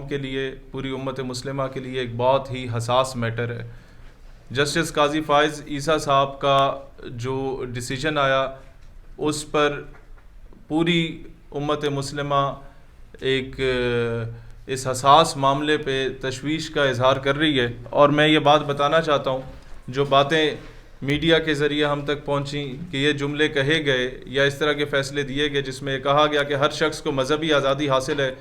کے لیے, پوری امت مسلمہ کے لیے ایک بہت ہی حساس میٹر ہے. جسٹس قاضی فائز عیسیٰ صاحب کا جو ڈیسیجن آیا اس پر پوری امت مسلمہ ایک اس حساس معاملے پہ تشویش کا اظہار کر رہی ہے. اور میں یہ بات بتانا چاہتا ہوں, جو باتیں میڈیا کے ذریعے ہم تک پہنچیں کہ یہ جملے کہے گئے یا اس طرح کے فیصلے دیے گئے جس میں کہا گیا کہ ہر شخص کو مذہبی آزادی حاصل ہے,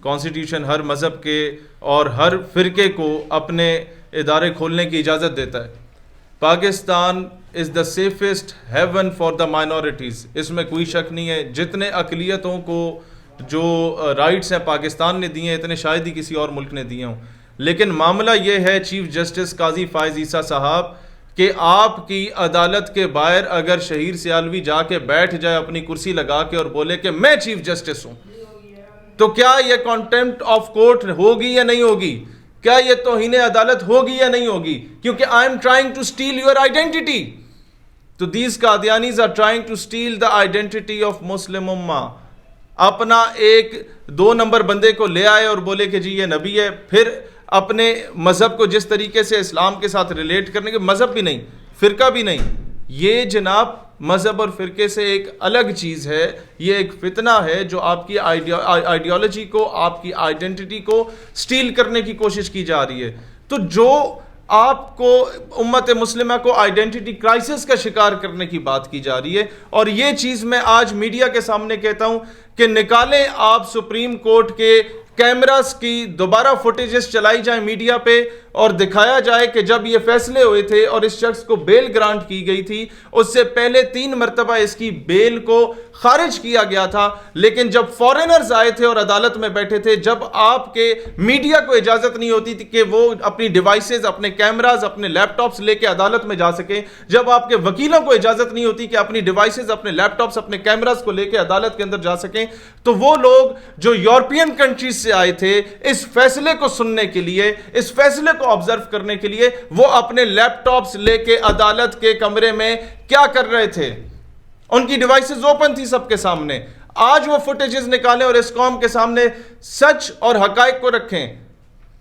کانسٹیٹیوشن ہر مذہب کے اور ہر فرقے کو اپنے ادارے کھولنے کی اجازت دیتا ہے. Pakistan is the safest haven for the minorities, اس میں کوئی شک نہیں ہے. جتنے اقلیتوں کو جو رائٹس ہیں پاکستان نے دیے ہیں اتنے شاید ہی کسی اور ملک نے دیے ہوں. لیکن معاملہ یہ ہے چیف جسٹس قاضی فائز عیسیٰ صاحب کہ آپ کی عدالت کے باہر اگر شہیر سیالوی جا کے بیٹھ جائے اپنی کرسی لگا کے اور بولے کہ میں چیف جسٹس ہوں, تو کیا یہ کانٹیمپٹ آف کورٹ ہوگی یا نہیں ہوگی؟ کیا یہ توہین عدالت ہوگی یا نہیں ہوگی؟ کیونکہ I am trying to steal your identity. تو these Qadianis are trying to steal the identity of Muslim Ummah. اپنا ایک 2 نمبر بندے کو لے آئے اور بولے کہ جی یہ نبی ہے, پھر اپنے مذہب کو جس طریقے سے اسلام کے ساتھ ریلیٹ کرنے کے, مذہب بھی نہیں, فرقہ بھی نہیں, یہ جناب مذہب اور فرقے سے ایک الگ چیز ہے. یہ ایک فتنہ ہے جو آپ کی آئیڈیالوجی کو, آپ کی آئیڈینٹی کو سٹیل کرنے کی کوشش کی جا رہی ہے. تو جو آپ کو امت مسلمہ کو آئیڈینٹی کرائسس کا شکار کرنے کی بات کی جا رہی ہے, اور یہ چیز میں آج میڈیا کے سامنے کہتا ہوں کہ نکالیں آپ سپریم کورٹ کے کیمراز کی دوبارہ فوٹیجز چلائی جائیں میڈیا پہ اور دکھایا جائے کہ جب یہ فیصلے ہوئے تھے اور اس شخص کو بیل گرانٹ کی گئی تھی, اس سے پہلے 3 مرتبہ اس کی بیل کو خارج کیا گیا تھا. لیکن جب فارینرز آئے تھے اور عدالت میں بیٹھے تھے, جب آپ کے میڈیا کو اجازت نہیں ہوتی تھی کہ وہ اپنی ڈیوائسز, اپنے کیمراز, اپنے لیپ ٹاپس لے کے عدالت میں جا سکیں, جب آپ کے وکیلوں کو اجازت نہیں ہوتی کہ اپنی ڈیوائسز, اپنے لیپ ٹاپس, اپنے کیمراز کو لے کے عدالت کے اندر جا سکیں, تو وہ لوگ جو یورپین کنٹریز سے آئے تھے اس فیصلے کو سننے کے لیے, اس فیصلے کو آبزرو کرنے کے لیے, وہ اپنے لیپ ٹاپس لے کے عدالت کے کمرے میں کیا کر رہے تھے؟ ان کی ڈیوائسز اوپن تھی سب کے سامنے. آج وہ فوٹیجز نکالیں اور اس قوم کے سامنے سچ اور حقائق کو رکھیں.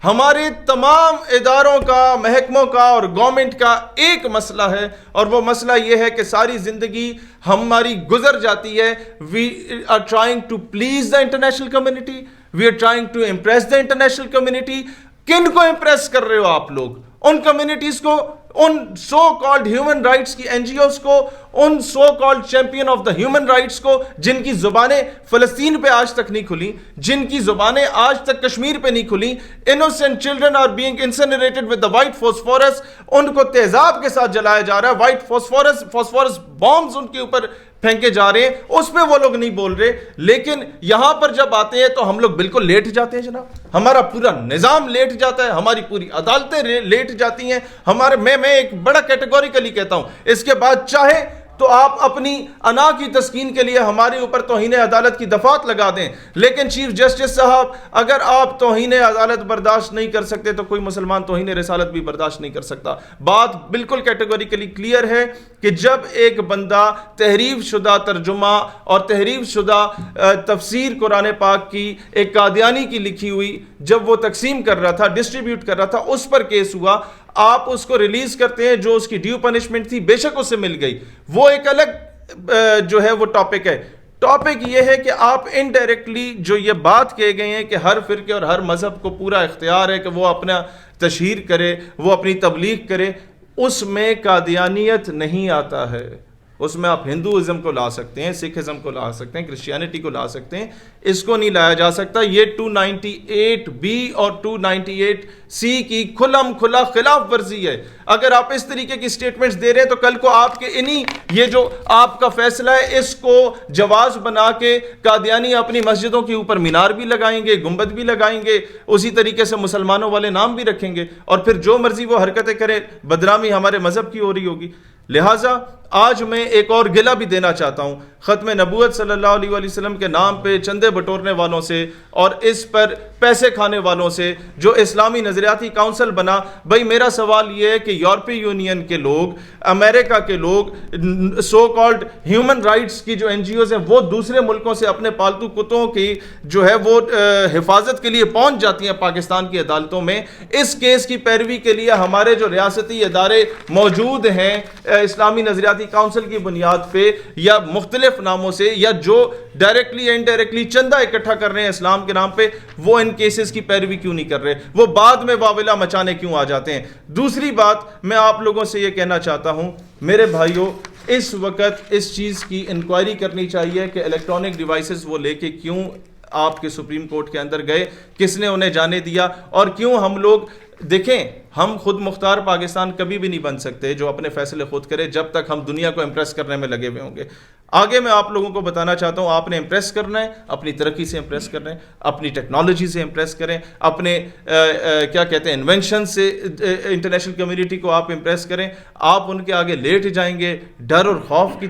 ہمارے تمام اداروں کا, محکموں کا اور گورنمنٹ کا ایک مسئلہ ہے, اور وہ مسئلہ یہ ہے کہ ساری زندگی ہماری گزر جاتی ہے. We are trying to please the international community, we are trying to impress the international community. کن کو امپریس کر رہے ہو آپ لوگ؟ ان کمیونٹیز کو, ان سو کالڈ ہیومن رائٹس کی این جی اوز کو, ان so called champion of the human rights کو, جن کی زبانیں فلسطین پہ آج تک نہیں کھلی, جن کی زبانیں آج تک کشمیر پہ نہیں کھلی. innocent children are being incinerated with the white phosphorus. ان کو تیزاب کے ساتھ جلایا جا رہا ہے, وائٹ فاسفورس بامز ان کے اوپر پھینکے جا رہے ہیں, اس پہ وہ لوگ نہیں بول رہے. لیکن یہاں پر جب آتے ہیں تو ہم لوگ بالکل لیٹ جاتے ہیں جناب. ہمارا پورا نظام لیٹ جاتا ہے, ہماری پوری عدالتیں لیٹ جاتی ہیں. ہمارے میں ایک بڑا کیٹیگوریکلی کہتا ہوں, اس کے بعد چاہے تو آپ اپنی انا کی تسکین کے لیے ہمارے اوپر توہین عدالت کی دفعات لگا دیں, لیکن چیف جسٹس صاحب اگر آپ توہین عدالت برداشت نہیں کر سکتے تو کوئی مسلمان توہین رسالت بھی برداشت نہیں کر سکتا. بات بالکل کیٹیگوریکلی کلیئر ہے کہ جب ایک بندہ تحریف شدہ ترجمہ اور تحریف شدہ تفسیر قرآن پاک کی ایک قادیانی کی لکھی ہوئی جب وہ تقسیم کر رہا تھا, ڈسٹریبیوٹ کر رہا تھا, اس پر کیس ہوا, آپ اس کو ریلیز کرتے ہیں, جو اس کی ڈیو پنشمنٹ تھی بے شک اس سے مل گئی, وہ ایک الگ جو ہے وہ ٹاپک ہے. ٹاپک یہ ہے کہ آپ انڈائریکٹلی جو یہ بات کہے گئے ہیں کہ ہر فرقے اور ہر مذہب کو پورا اختیار ہے کہ وہ اپنا تشہیر کرے, وہ اپنی تبلیغ کرے, اس میں قادیانیت نہیں آتا ہے. اس میں آپ ہندوازم کو لا سکتے ہیں, سکھ ازم کو لا سکتے ہیں, کرسچینٹی کو لا سکتے ہیں, اس کو نہیں لایا جا سکتا. یہ 298B اور 298C کی کھلم کھلا خلاف ورزی ہے. اگر آپ اس طریقے کی سٹیٹمنٹس دے رہے ہیں تو کل کو آپ کے یہ جو آپ کا فیصلہ ہے اس کو جواز بنا کے قادیانی اپنی مسجدوں کے اوپر مینار بھی لگائیں گے, گنبد بھی لگائیں گے, اسی طریقے سے مسلمانوں والے نام بھی رکھیں گے, اور پھر جو مرضی وہ حرکتیں کریں, بدنامی ہمارے مذہب کی ہو رہی ہوگی. لہٰذا آج میں ایک اور گلہ بھی دینا چاہتا ہوں ختم نبوت صلی اللہ علیہ وآلہ وسلم کے نام پہ چندے بٹورنے والوں سے اور اس پر پیسے کھانے والوں سے جو اسلامی نظریاتی کونسل بنا. بھائی میرا سوال یہ ہے کہ یورپی یونین کے لوگ, امریکہ کے لوگ, سو کالڈ ہیومن رائٹس کی جو این جی اوز ہیں وہ دوسرے ملکوں سے اپنے پالتو کتوں کی جو ہے وہ حفاظت کے لیے پہنچ جاتی ہیں پاکستان کی عدالتوں میں. اس کیس کی پیروی کے لیے ہمارے جو ریاستی ادارے موجود ہیں اسلامی نظریاتی کونسل کی بنیاد پہ یا مختلف ناموں سے, یا جو ڈائریکٹلی انڈائریکٹلی چندہ اکٹھا کر رہے ہیں اسلام کے نام پہ, وہ ان کیسز کی پیروی کیوں نہیں کر رہے؟ وہ بعد میں واویلا مچانے کیوں آ جاتے ہیں؟ دوسری بات میں آپ لوگوں سے یہ کہنا چاہتا ہوں میرے بھائیوں, اس وقت اس چیز کی انکوائری کرنی چاہیے کہ الیکٹرانک ڈیوائسز وہ لے کے کیوں آپ کے سپریم کورٹ کے اندر گئے, کس نے انہیں جانے دیا, اور کیوں ہم لوگ دیکھیں ہم خود مختار پاکستان کبھی بھی نہیں بن سکتے جو اپنے فیصلے خود کرے جب تک ہم دنیا کو امپریس کرنے میں لگے ہوئے ہوں گے. آگے میں آپ لوگوں کو بتانا چاہتا ہوں, آپ نے امپریس کرنا ہے, اپنی ترقی سے امپریس کرنا ہے, اپنی ٹیکنالوجی سے امپریس کریں, اپنے کیا کہتے ہیں انوینشن سے انٹرنیشنل کمیونٹی کو آپ امپریس کریں. آپ ان کے آگے لیٹ جائیں گے, ڈر اور خوف کی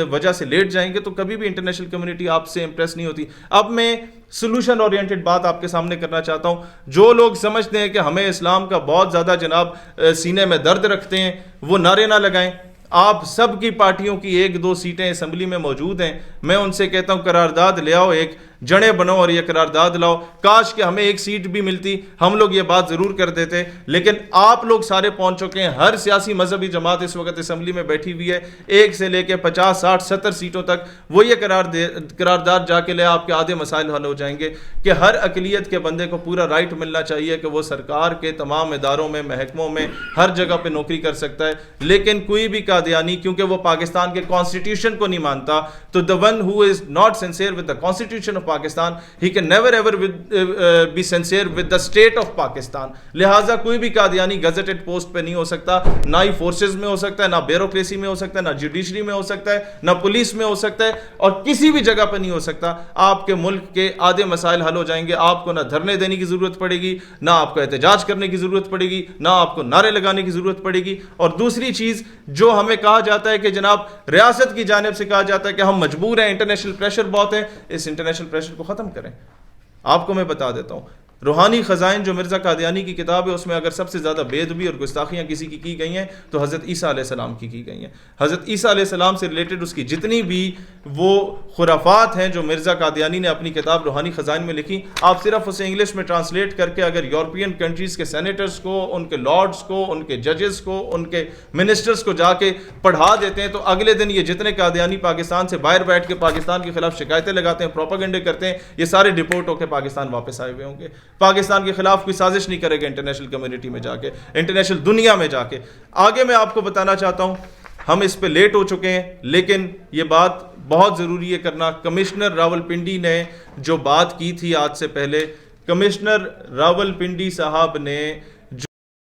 وجہ سے لیٹ جائیں گے, تو کبھی بھی انٹرنیشنل کمیونٹی آپ سے امپریس نہیں ہوتی. اب میں سولوشن اورینٹڈ بات آپ کے سامنے کرنا چاہتا ہوں. جو لوگ سمجھتے ہیں کہ ہمیں اسلام کا بہت زیادہ جناب سینے میں درد رکھتے ہیں, وہ نعرے نہ لگائیں. آپ سب کی پارٹیوں کی 1-2 سیٹیں اسمبلی میں موجود ہیں, میں ان سے کہتا ہوں قرارداد لے آؤ, ایک جڑیں بنو اور یہ قرارداد لاؤ. کاش کہ ہمیں ایک سیٹ بھی ملتی, ہم لوگ یہ بات ضرور کر دیتے, لیکن آپ لوگ سارے پہنچ چکے ہیں. ہر سیاسی مذہبی جماعت اس وقت اسمبلی میں بیٹھی ہوئی ہے, 1 سے لے کے 50, 60, 70 سیٹوں تک. وہ یہ قرارداد جا کے لے, آپ کے آدھے مسائل حل ہو جائیں گے کہ ہر اقلیت کے بندے کو پورا رائٹ ملنا چاہیے کہ وہ سرکار کے تمام اداروں میں, محکموں میں, ہر جگہ پہ نوکری کر سکتا ہے. لیکن کوئی بھی قادیانی کیونکہ وہ پاکستان کے کانسٹیٹیوشن کو نہیں مانتا, تو the one who is not sincere with the constitution of Pakistan, he can never ever be sincere with the state of Pakistan. لہٰذا کوئی بھی قادیانی گزٹڈ پوسٹ پہ نہیں ہو سکتا, نہ ہی فورسز میں ہو سکتا ہے, نہ بیوروکریسی میں ہو سکتا ہے, نہ جوڈیشری میں ہو سکتا ہے, نہ پولیس میں ہو سکتا ہے, اور کسی بھی جگہ پہ نہیں ہو سکتا. آپ کے ملک کے آدھے مسائل حل ہو جائیں گے. آپ کو نہ دھرنے دینے کی ضرورت پڑے گی, نہ آپ کو احتجاج کرنے کی ضرورت پڑے گی, نہ آپ کو نعرے لگانے کی ضرورت پڑے گی. اور دوسری چیز جو ہمیں کہا جاتا ہے کہ جناب ریاست کی جانب سے کہا جاتا ہے کہ ہم مجبور ہیں, انٹرنیشنل پریشر بہت ہے, اس انٹرنیشنل پریشر کو ختم کریں. آپ کو میں بتا دیتا ہوں, روحانی خزائن جو مرزا قادیانی کی کتاب ہے, اس میں اگر سب سے زیادہ بے ادبی اور گستاخیاں کسی کی گئی ہیں تو حضرت عیسیٰ علیہ السلام کی گئی ہیں. حضرت عیسیٰ علیہ السلام سے ریلیٹڈ اس کی جتنی بھی وہ خرافات ہیں جو مرزا قادیانی نے اپنی کتاب روحانی خزائن میں لکھی, آپ صرف اسے انگلش میں ٹرانسلیٹ کر کے اگر یورپین کنٹریز کے سینیٹرز کو, ان کے لارڈز کو, ان کے ججز کو, ان کے منسٹرز کو جا کے پڑھا دیتے ہیں, تو اگلے دن یہ جتنے قادیانی پاکستان سے باہر بیٹھ کے پاکستان کے خلاف شکایتیں لگاتے ہیں, پروپیگنڈے کرتے ہیں, یہ سارے ڈپورٹ ہو کے پاکستان واپس آئے ہوئے ہوں گے. پاکستان کے خلاف کوئی سازش نہیں کرے گا انٹرنیشنل کمیونٹی میں جا کے, انٹرنیشنل دنیا میں جا کے. آگے میں آپ کو بتانا چاہتا ہوں, ہم اس پہ لیٹ ہو چکے ہیں, لیکن یہ بات بہت ضروری ہے کرنا. کمشنر راولپنڈی نے جو بات کی تھی آج سے پہلے, کمشنر راولپنڈی صاحب نے